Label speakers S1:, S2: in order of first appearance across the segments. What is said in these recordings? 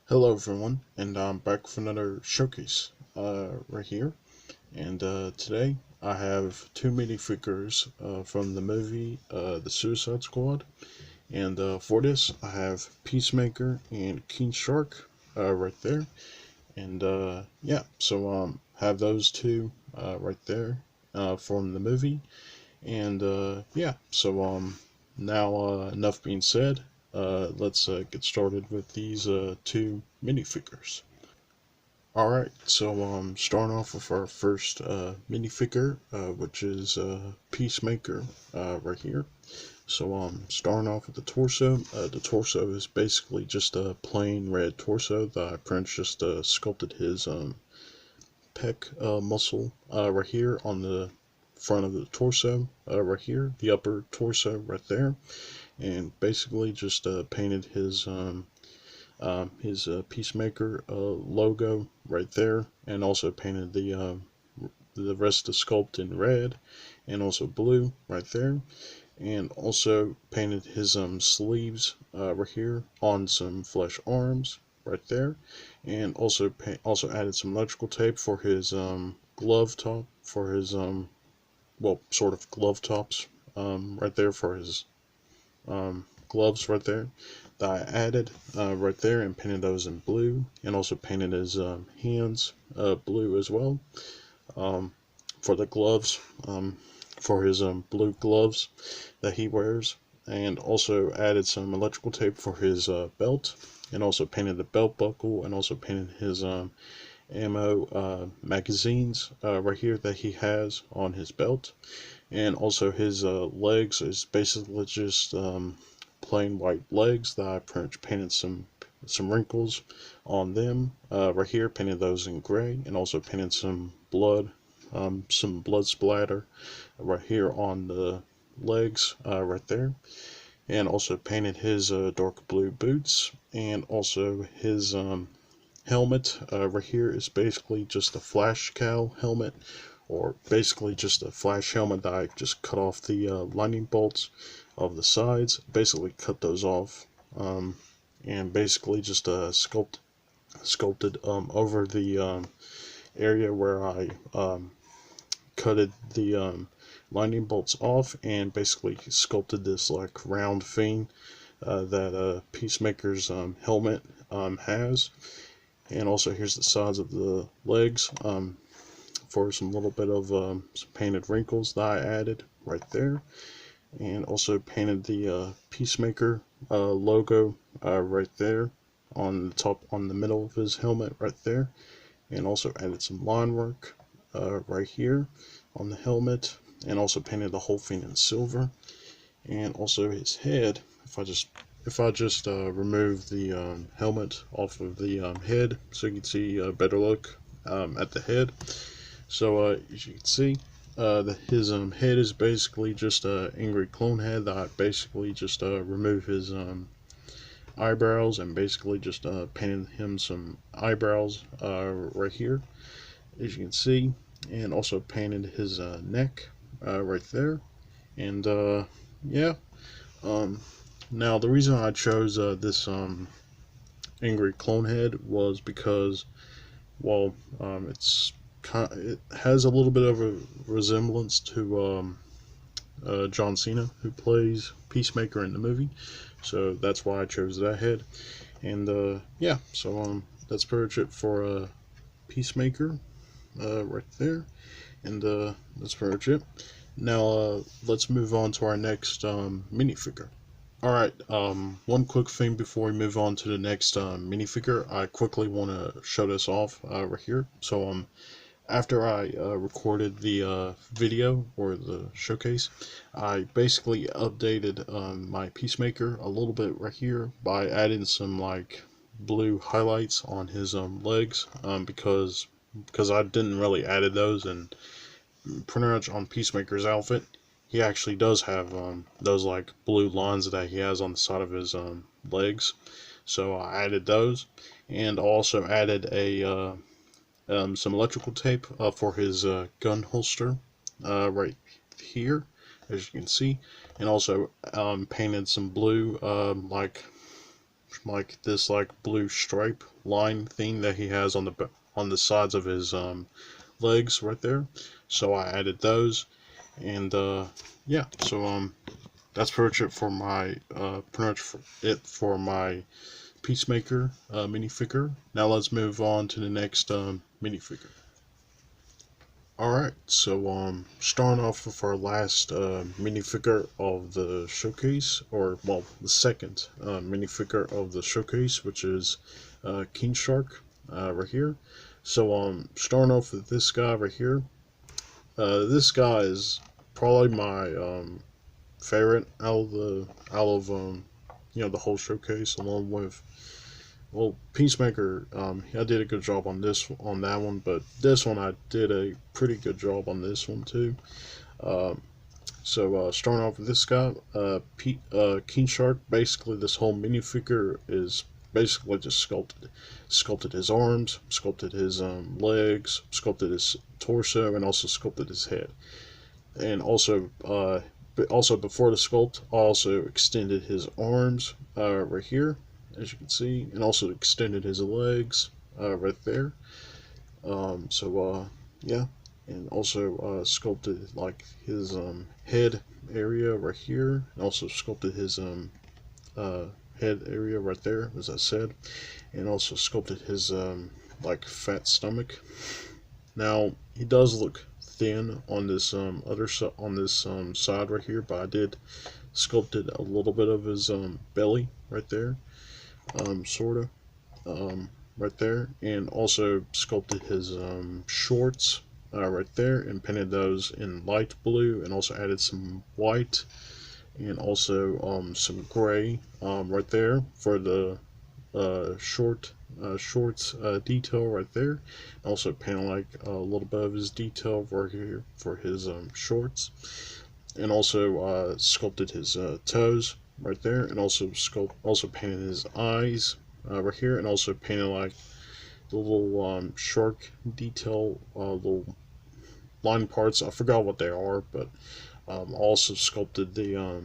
S1: Hello everyone, and I'm back with another showcase right here. And today I have two minifigures from the movie The Suicide Squad. And for this I have Peacemaker and Kingshark right there. And yeah, so have those two right there from the movie. And yeah, so now enough being said, let's get started with these two minifigures. Alright, so starting off with our first minifigure, which is Peacemaker right here. So starting off with the torso is basically just a plain red torso. The Prince just sculpted his pec muscle right here on the front of the torso right here, the upper torso right there, and basically just painted his Peacemaker logo right there, and also painted the rest of the sculpt in red and also blue right there, and also painted his sleeves right here on some flesh arms right there, and also added some electrical tape for his glove top for his well, sort of glove tops right there for his gloves right there that I added right there, and painted those in blue, and also painted his hands blue as well for the gloves, for his blue gloves that he wears, and also added some electrical tape for his belt, and also painted the belt buckle, and also painted his ammo magazines right here that he has on his belt, and also his legs is basically just plain white legs that I painted some wrinkles on them right here, painted those in gray, and also painted some blood splatter right here on the legs right there, and also painted his dark blue boots, and also his helmet right here is basically just a flash cowl helmet, or basically just a flash helmet that I just cut off the lightning bolts of the sides, basically cut those off, and basically just sculpted over the area where I cutted the lightning bolts off, and basically sculpted this like round thing that Peacemaker's helmet has. And also here's the sides of the legs for some little bit of some painted wrinkles that I added right there, and also painted the Peacemaker logo right there on the top, on the middle of his helmet right there, and also added some line work right here on the helmet, and also painted the whole thing in silver. And also his head, if I just remove the helmet off of the head, so you can see a better look at the head. So as you can see, his head is basically just a angry clone head that I basically just remove his eyebrows, and basically just painted him some eyebrows right here, as you can see, and also painted his neck right there, and yeah. Um, Now the reason I chose this angry clone head was because, well, it has a little bit of a resemblance to John Cena, who plays Peacemaker in the movie, so that's why I chose that head. And yeah, so that's pretty much it for Peacemaker right there, and that's pretty much it. Now let's move on to our next minifigure. Alright, one quick thing before we move on to the next minifigure, I quickly want to show this off right here. So, after I recorded the video or the showcase, I basically updated my Peacemaker a little bit right here by adding some like blue highlights on his legs, because I didn't really added those, and pretty much on Peacemaker's outfit, he actually does have those like blue lines that he has on the side of his legs. So I added those, and also added a some electrical tape for his gun holster right here, as you can see, and also painted some blue like like this like blue stripe line thing that he has on the sides of his legs right there. So I added those, and yeah. So that's pretty much it for my Peacemaker minifigure. Now let's move on to the next minifigure. Alright, so starting off with our last minifigure of the showcase, or well, the second minifigure of the showcase, which is Kingshark right here. So starting off with this guy right here. This guy is probably my favorite out of the whole showcase, along with, well, Peacemaker. I did a good job on that one, but this one I did a pretty good job on this one too. So starting off with this guy, King Shark. Basically, this whole minifigure is basically just sculpted his arms, sculpted his legs, sculpted his torso, and also sculpted his head. And also before the sculpt, I also extended his arms right here, as you can see, and also extended his legs right there. Yeah, and also sculpted like his head area right here, and also sculpted his uh, head area right there, as I said, and also sculpted his like fat stomach. Now he does look thin on this side right here, but I did sculpted a little bit of his belly right there, sorta, right there, and also sculpted his shorts right there, and painted those in light blue, and also added some white, and also some gray right there for the shorts detail right there. Also painted like a little bit of his detail right here for his shorts, and also sculpted his toes right there, and also painted his eyes right here, and also painted like the little shark detail, little line parts. I forgot what they are, but also sculpted the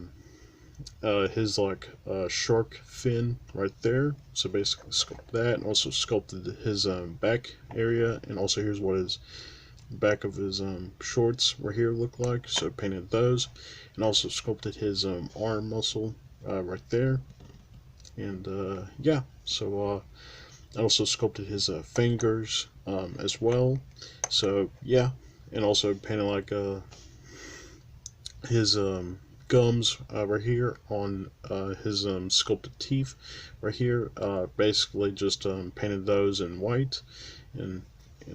S1: his like shark fin right there. So basically sculpted that, and also sculpted his back area, and also here's what his back of his shorts right here look like. So painted those, and also sculpted his arm muscle right there. And yeah, so I also sculpted his fingers as well. So yeah, and also painted like his gums right here on his sculpted teeth right here. Basically just painted those in white, and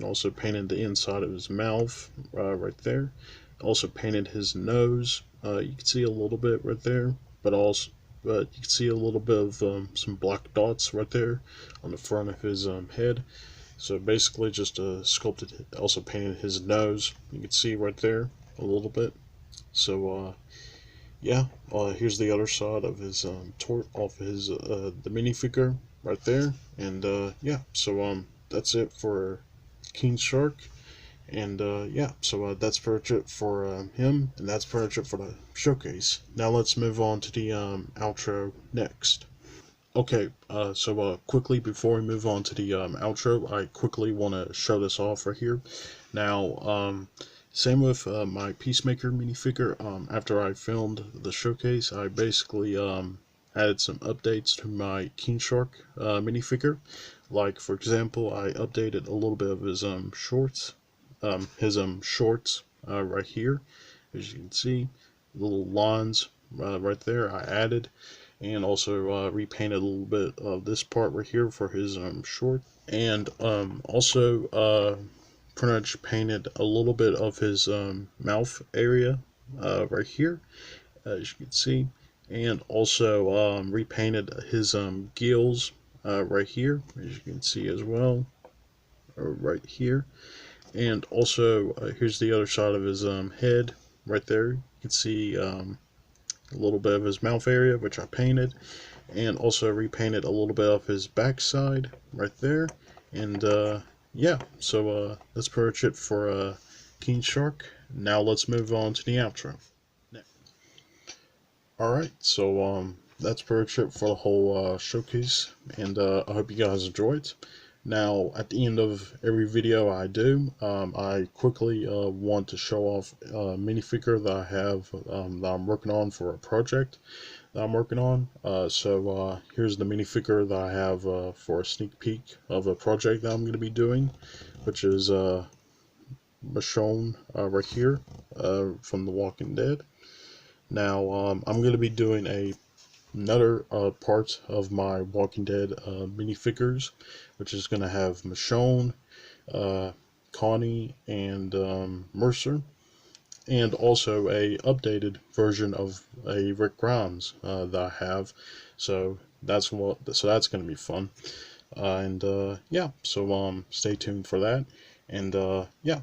S1: also painted the inside of his mouth right there. Also painted his nose. You can see a little bit right there, but you can see a little bit of some black dots right there on the front of his head. So basically just sculpted, also painted his nose. You can see right there a little bit. So yeah, here's the other side of his the minifigure right there. And yeah, so that's it for Kingshark. And yeah, so that's pretty much it for him, and that's pretty much it for the showcase. Now let's move on to the outro next. Okay, so quickly before we move on to the outro, I quickly want to show this off right here. Now, same with my Peacemaker minifigure. After I filmed the showcase, I basically added some updates to my Kingshark minifigure. Like, for example, I updated a little bit of his shorts, right here, as you can see, little lines right there I added, and also repainted a little bit of this part right here for his short, and also pretty much painted a little bit of his mouth area right here, as you can see, and also repainted his gills right here, as you can see as well, right here. And also here's the other side of his head right there. You can see a little bit of his mouth area, which I painted, and also repainted a little bit of his backside right there. And yeah, so that's pretty much it for Kingshark. Now let's move on to the outro. Alright, so that's pretty much it for the whole showcase, and I hope you guys enjoy it. Now, at the end of every video I do, I quickly want to show off a minifigure that I have that I'm working on for a project that I'm working on. So here's the minifigure that I have for a sneak peek of a project that I'm going to be doing, which is Michonne right here from The Walking Dead. Now, I'm going to be doing another part of my Walking Dead minifigures, which is going to have Michonne, uh, Connie, and Mercer, and also a updated version of a Rick Grimes that I have. So that's going to be fun. And yeah, so stay tuned for that. And yeah,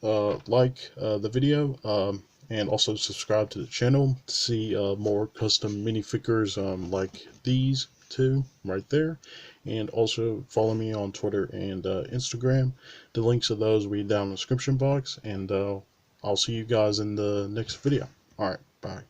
S1: like the video, and also subscribe to the channel to see more custom minifigures like these two right there, and also follow me on Twitter and Instagram. The links of those will be down in the description box, and I'll see you guys in the next video. Alright, bye.